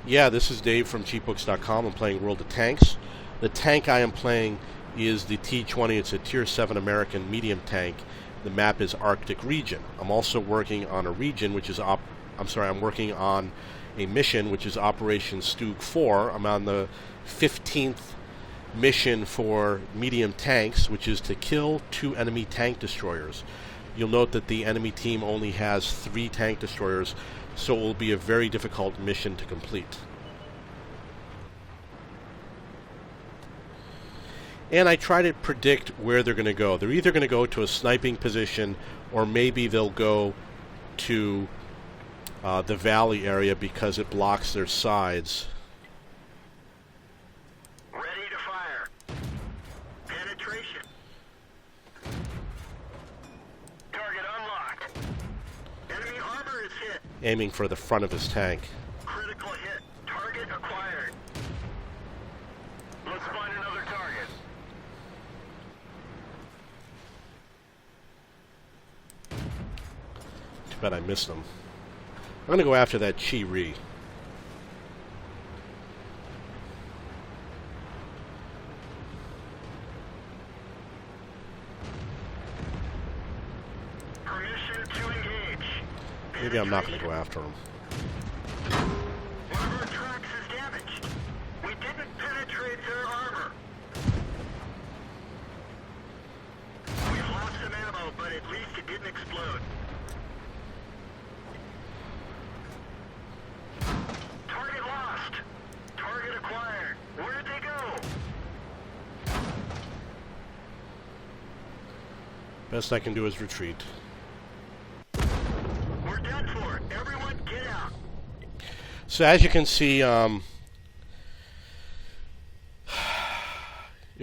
Yeah, this is Dave from cheapbooks.com. I'm playing World of Tanks. The tank I am playing is the T20. It's a Tier 7 American medium tank. The map is Arctic region. I'm also working on a region which is I'm working on a mission which is Operation Stug 4. I'm on the 15th mission for medium tanks, which is to kill 2 enemy tank destroyers. You'll note that the enemy team only has 3 tank destroyers, so it will be a very difficult mission to complete. And I try to predict where they're going to go. They're either going to go to a sniping position, or maybe they'll go to the valley area because it blocks their sides. Ready to fire. Penetration. Target unlocked. Enemy armor is hit. Aiming for the front of his tank. Critical hit. Target acquired. Let's find another target. Too bad I missed him. I'm going to go after that Chi-Ri. Permission to engage. Maybe I'm not going to go after him. One of our tracks is damaged. We didn't penetrate their armor. We lost some ammo, but at least it didn't explode. Target lost. Target acquired. Where'd they go? Best I can do is retreat. We're done for. Everyone get out. So as you can see, it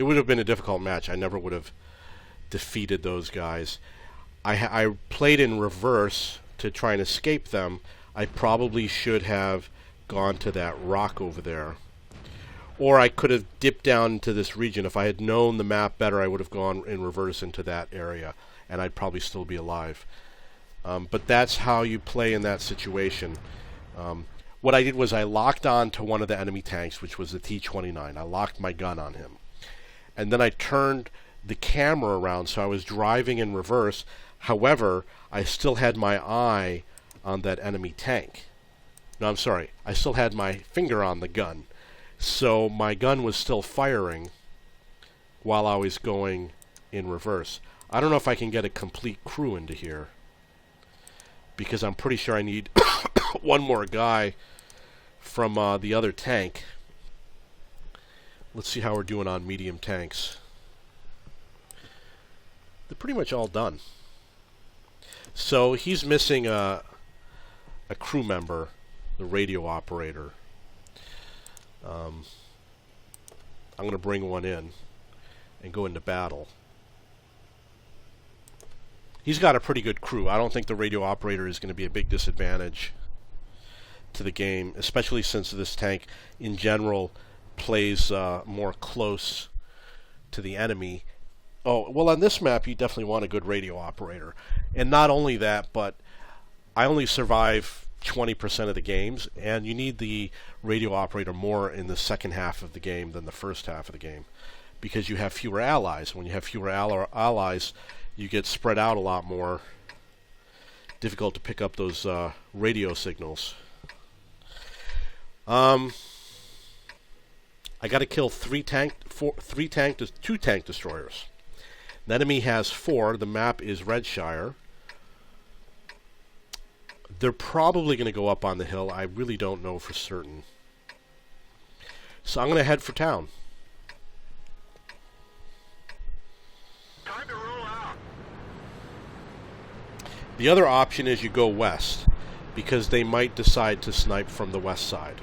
would have been a difficult match. I never would have defeated those guys. I played in reverse to try and escape them. I probably should have gone to that rock over there. Or I could have dipped down into this region. If I had known the map better, I would have gone in reverse into that area, and I'd probably still be alive. But that's how you play in that situation. What I did was I locked on to one of the enemy tanks, which was the T-29. I locked my gun on him. And then I turned the camera around, so I was driving in reverse. However, I still had my eye on that enemy tank. No, I'm sorry. I still had my finger on the gun. So my gun was still firing while I was going in reverse. I don't know if I can get a complete crew into here, because I'm pretty sure I need one more guy from the other tank. Let's see how we're doing on medium tanks. They're pretty much all done. So he's missing a crew member, the radio operator. I'm going to bring one in and go into battle. He's got a pretty good crew. I don't think the radio operator is going to be a big disadvantage to the game, especially since this tank in general plays more close to the enemy. Oh, well, on this map you definitely want a good radio operator. And not only that, but I only survive 20% of the games, and you need the radio operator more in the second half of the game than the first half of the game, because you have fewer allies. When you have fewer allies, you get spread out a lot more. Difficult to pick up those radio signals. I got to kill 2 tank destroyers. The enemy has 4. The map is Redshire. They're probably going to go up on the hill. I really don't know for certain. So I'm going to head for town. Time to roll out. The other option is you go west, because they might decide to snipe from the west side.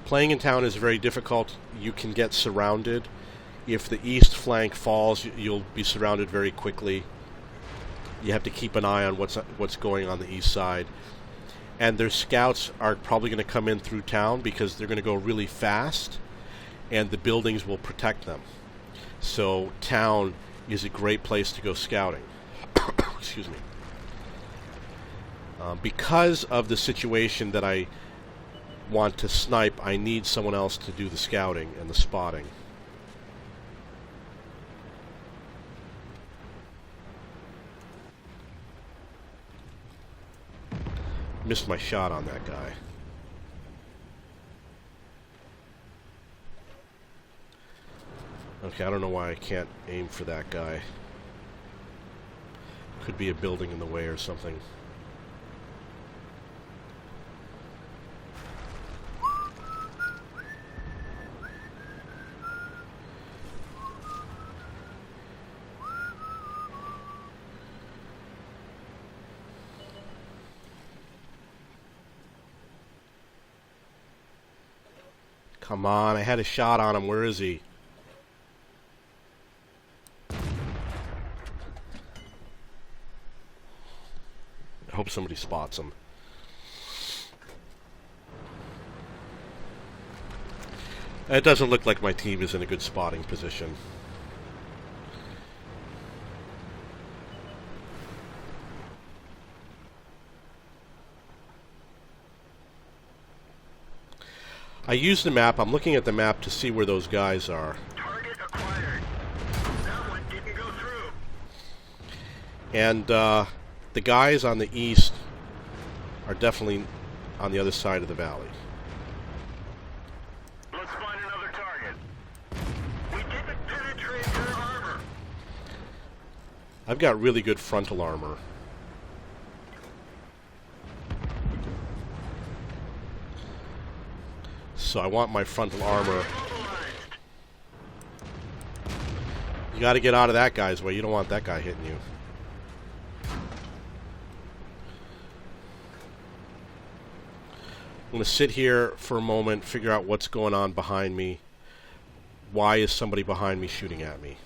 Playing in town is very difficult. You can get surrounded. If the east flank falls, you'll be surrounded very quickly. You have to keep an eye on what's going on the east side. And their scouts are probably going to come in through town because they're going to go really fast, and the buildings will protect them. So town is a great place to go scouting. Excuse me. Because of the situation that I want to snipe, I need someone else to do the scouting and the spotting. Missed my shot on that guy. Okay, I don't know why I can't aim for that guy. Could be a building in the way or something. Come on, I had a shot on him. Where is he? I hope somebody spots him. It doesn't look like my team is in a good spotting position. I use the map. I'm looking at the map to see where those guys are. Target acquired. That one didn't go through. And the guys on the east are definitely on the other side of the valley. Let's find another target. We didn't penetrate their armor. I've got really good frontal armor. So I want my frontal armor. You got to get out of that guy's way. You don't want that guy hitting you. I'm going to sit here for a moment, figure out what's going on behind me. Why is somebody behind me shooting at me?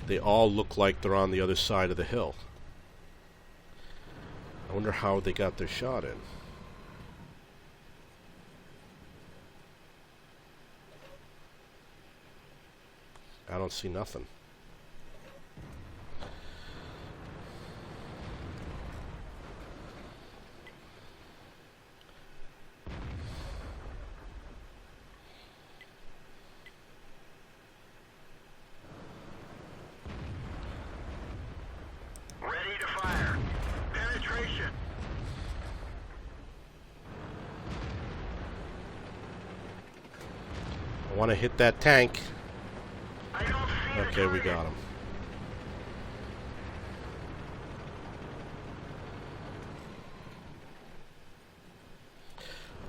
They all look like they're on the other side of the hill. I wonder how they got their shot in. I don't see nothing. Ready to fire. Penetration. I want to hit that tank. I don't see Okay, we got him.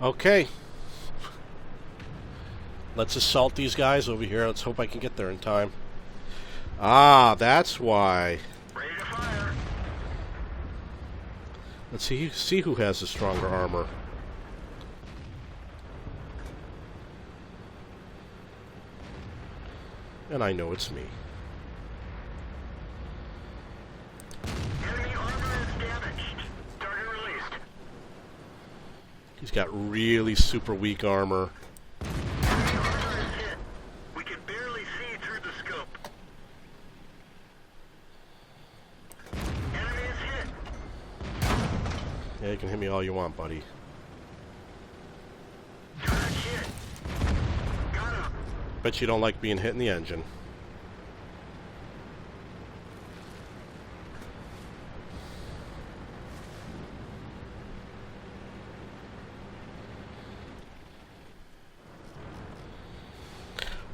Okay. Let's assault these guys over here. Let's hope I can get there in time. Ah, that's why. Ready to fire. Let's see who has the stronger armor. And I know it's me. Enemy armor is damaged. Target released. He's got really super weak armor. Enemy armor is hit. We can barely see through the scope. Enemy is hit. Yeah, you can hit me all you want, buddy. Target hit. Got him. Bet you don't like being hit in the engine.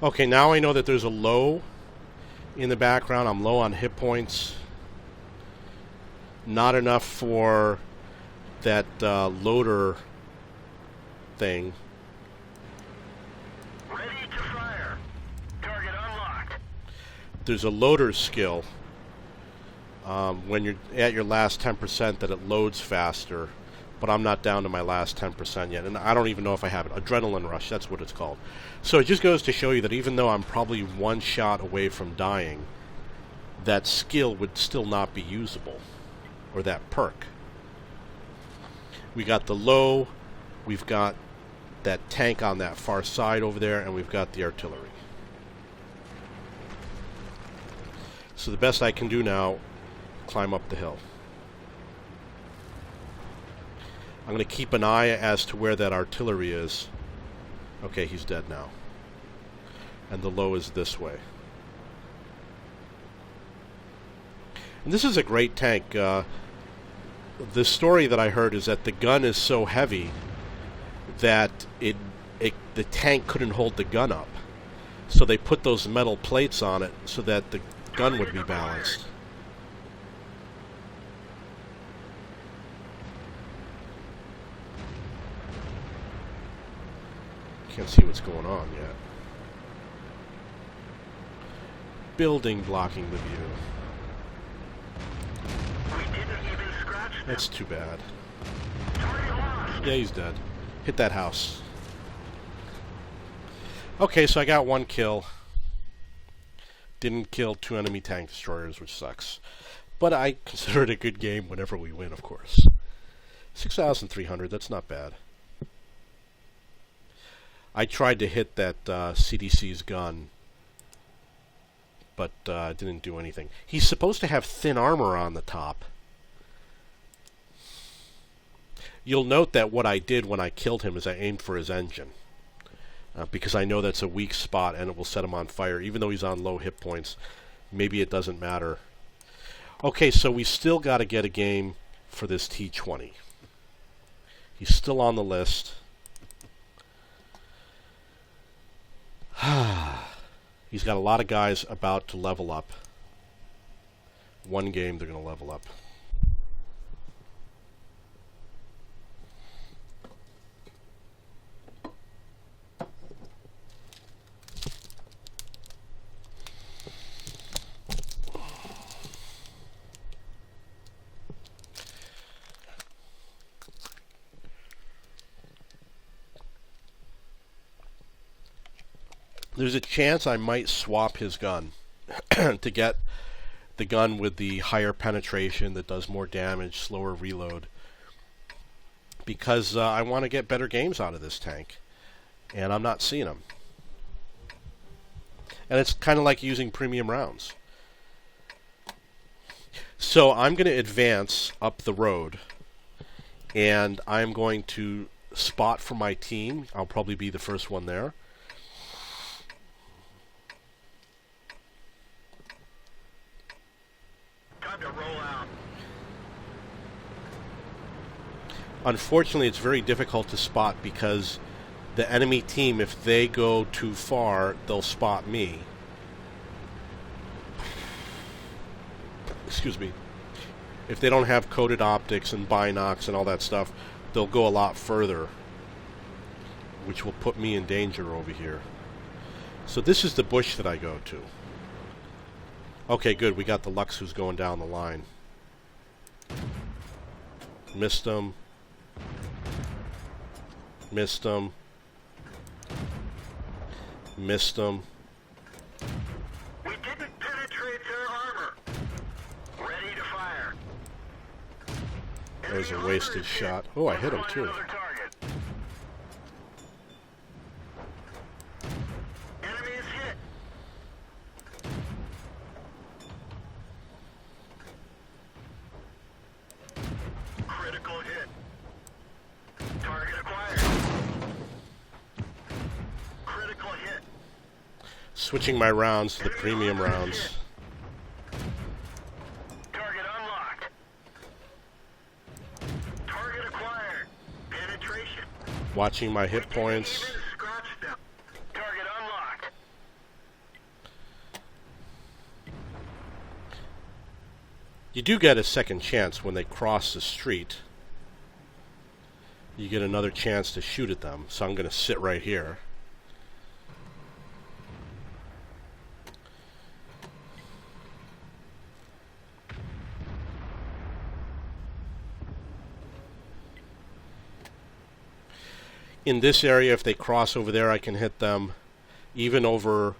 Okay, now I know that there's a low in the background. I'm low on hit points. Not enough for that loader thing. Ready to fire. Target unlocked. There's a loader skill when you're at your last 10% that it loads faster, but I'm not down to my last 10% yet, and I don't even know if I have it. Adrenaline rush, that's what it's called. So it just goes to show you that even though I'm probably one shot away from dying, that skill would still not be usable, or that perk. We got the low, we've got that tank on that far side over there, and we've got the artillery. So the best I can do now, climb up the hill. I'm going to keep an eye as to where that artillery is. Okay, he's dead now. And the low is this way. And this is a great tank. The story that I heard is that the gun is so heavy that the tank couldn't hold the gun up. So they put those metal plates on it so that the gun would be balanced. Can't see what's going on yet. Building blocking the view. That's too bad. Yeah, he's dead. Hit that house. Okay, so I got one kill. Didn't kill 2 enemy tank destroyers, which sucks. But I consider it a good game whenever we win, of course. 6,300, that's not bad. I tried to hit that CDC's gun, but didn't do anything. He's supposed to have thin armor on the top. You'll note that what I did when I killed him is I aimed for his engine. Because I know that's a weak spot and it will set him on fire. Even though he's on low hit points, maybe it doesn't matter. Okay, so we still got to get a game for this T20. He's still on the list. He's got a lot of guys about to level up. One game they're going to level up. There's a chance I might swap his gun to get the gun with the higher penetration that does more damage, slower reload. Because I want to get better games out of this tank. And I'm not seeing them. And it's kind of like using premium rounds. So I'm going to advance up the road. And I'm going to spot for my team. I'll probably be the first one there. Unfortunately, it's very difficult to spot because the enemy team, if they go too far, they'll spot me. Excuse me. If they don't have coated optics and binocs and all that stuff, they'll go a lot further, which will put me in danger over here. So this is the bush that I go to. Okay, good. We got the Lux who's going down the line. Missed him. Missed him. Missed him. We didn't penetrate their armor. Ready to fire. There's a wasted shot. Oh, I hit him too. Enemy is hit. Critical hit. Target acquired. Critical hit. Switching my rounds to the premium rounds. Target unlocked. Target acquired. Penetration. Watching my hit points. Even scratched them. Target unlocked. You do get a second chance when they cross the street. You get another chance to shoot at them. So I'm going to sit right here. In this area, if they cross over there, I can hit them. Even over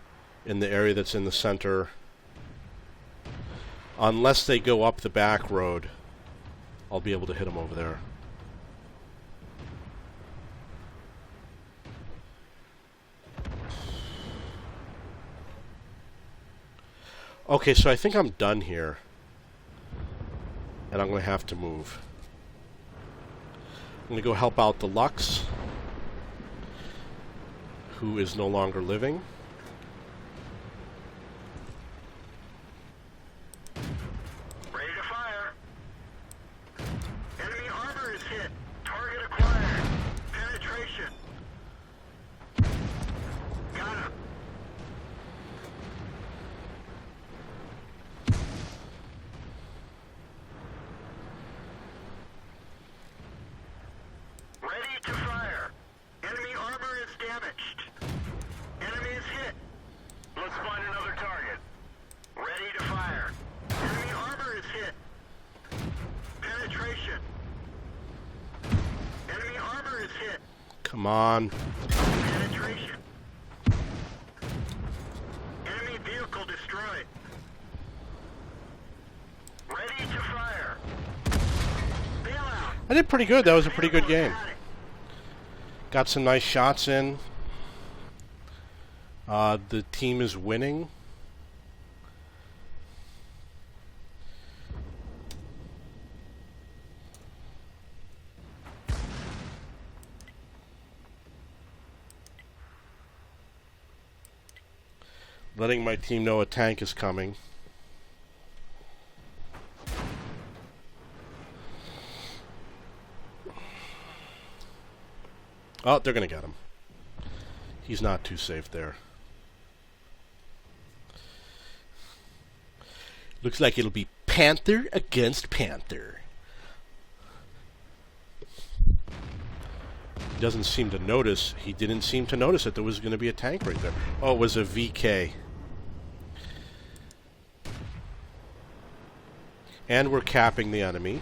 in the area that's in the center. Unless they go up the back road, I'll be able to hit them over there. Okay, so I think I'm done here. And I'm going to have to move. I'm going to go help out the Lux, who is no longer living. Ready to fire. Enemy armor is hit. Target acquired. Penetration. Got him. Ready to fire. Enemy armor is damaged. Enemy is hit. Let's find another target. Ready to fire. Enemy armor is hit. Penetration. Enemy armor is hit. Come on. Penetration. Enemy vehicle destroyed. Ready to fire. Bailout. I did pretty good. That was a pretty good game. Got some nice shots in. The team is winning. Letting my team know a tank is coming. Oh, they're going to get him. He's not too safe there. Looks like it'll be Panther against Panther. He doesn't seem to notice. He didn't seem to notice that there was going to be a tank right there. Oh, it was a VK. And we're capping the enemy.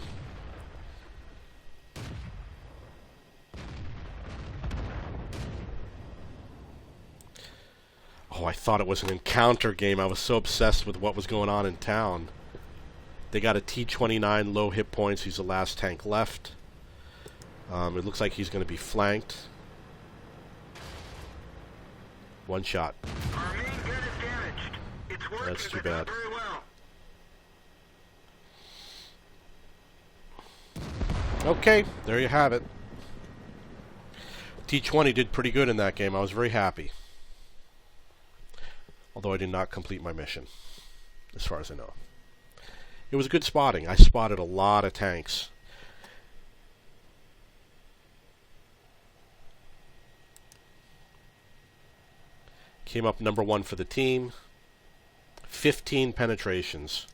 Oh, I thought it was an encounter game. I was so obsessed with what was going on in town. They got a T-29, low hit points. He's the last tank left. It looks like he's going to be flanked. One shot. Our main gun is damaged. It's working, That's too but bad. not very well. Okay, there you have it. T20 did pretty good in that game. I was very happy. Although I did not complete my mission, as far as I know. It was good spotting. I spotted a lot of tanks. Came up number 1 for the team. 15 penetrations.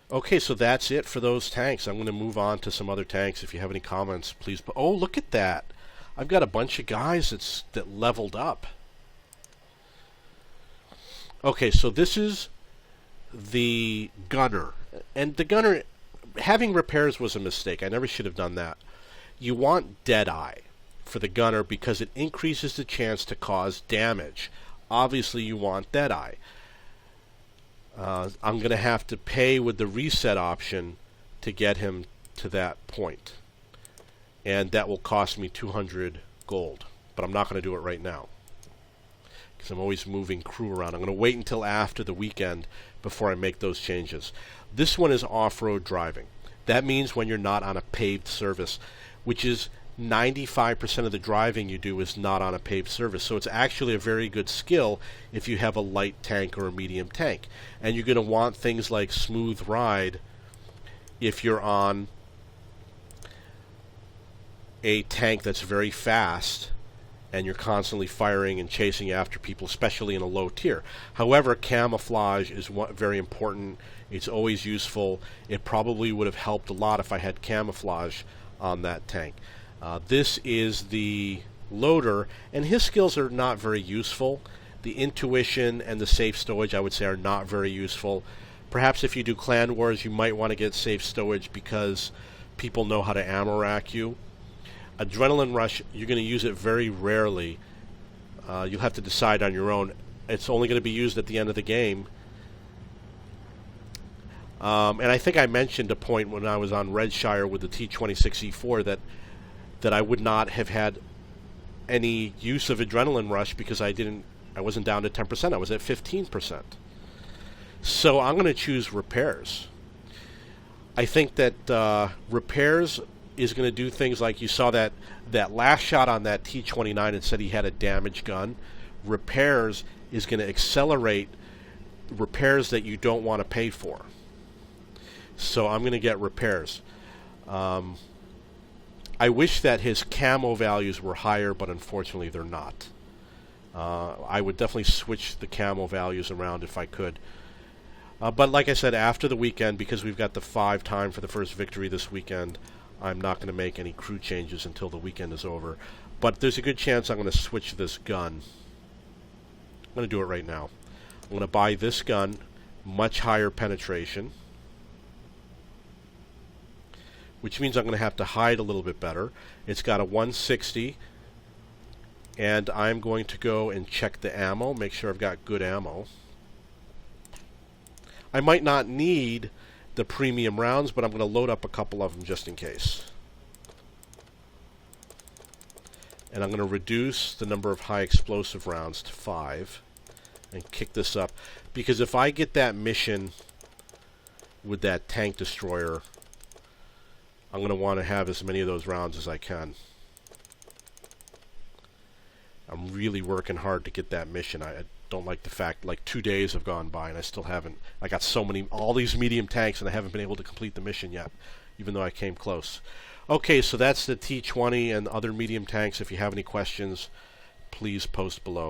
Okay, so that's it for those tanks. I'm going to move on to some other tanks. If you have any comments, please. Oh, look at that. I've got a bunch of guys that leveled up. Okay, so this is the gunner. And the gunner, having repairs was a mistake. I never should have done that. You want Deadeye for the gunner because it increases the chance to cause damage. Obviously, you want Deadeye. I'm going to have to pay with the reset option to get him to that point. And that will cost me 200 gold. But I'm not going to do it right now, because I'm always moving crew around. I'm going to wait until after the weekend before I make those changes. This one is off-road driving. That means when you're not on a paved surface, which is 95% of the driving you do is not on a paved surface. So it's actually a very good skill if you have a light tank or a medium tank. And you're going to want things like smooth ride if you're on a tank that's very fast and you're constantly firing and chasing after people, especially in a low tier. However, camouflage is very important. It's always useful. It probably would have helped a lot if I had camouflage on that tank. This is the loader, and his skills are not very useful. The intuition and the safe stowage, I would say, are not very useful. Perhaps if you do clan wars, you might want to get safe stowage because people know how to ammo rack you. Adrenaline rush, you're going to use it very rarely. You'll have to decide on your own. It's only going to be used at the end of the game. And I think I mentioned a point when I was on Redshire with the T26E4 that I would not have had any use of adrenaline rush because I I wasn't down to 10%. I was at 15%. So I'm going to choose repairs. I think that repairs is going to do things like you saw that last shot on that T-29 and said he had a damaged gun. Repairs is going to accelerate repairs that you don't want to pay for. So I'm going to get repairs. I wish that his camo values were higher, but unfortunately they're not. I would definitely switch the camo values around if I could. But like I said, after the weekend, because we've got the 5 time for the first victory this weekend, I'm not going to make any crew changes until the weekend is over. But there's a good chance I'm going to switch this gun. I'm going to do it right now. I'm going to buy this gun, much higher penetration, which means I'm going to have to hide a little bit better. It's got a 160, and I'm going to go and check the ammo, make sure I've got good ammo. I might not need the premium rounds, but I'm going to load up a couple of them just in case. And I'm going to reduce the number of high explosive rounds to 5 and kick this up, because if I get that mission with that tank destroyer, I'm going to want to have as many of those rounds as I can. I'm really working hard to get that mission. I don't like the fact like 2 days have gone by and I still haven't. I got so many, all these medium tanks, and I haven't been able to complete the mission yet, even though I came close. Okay, so that's the T20 and other medium tanks. If you have any questions, please post below.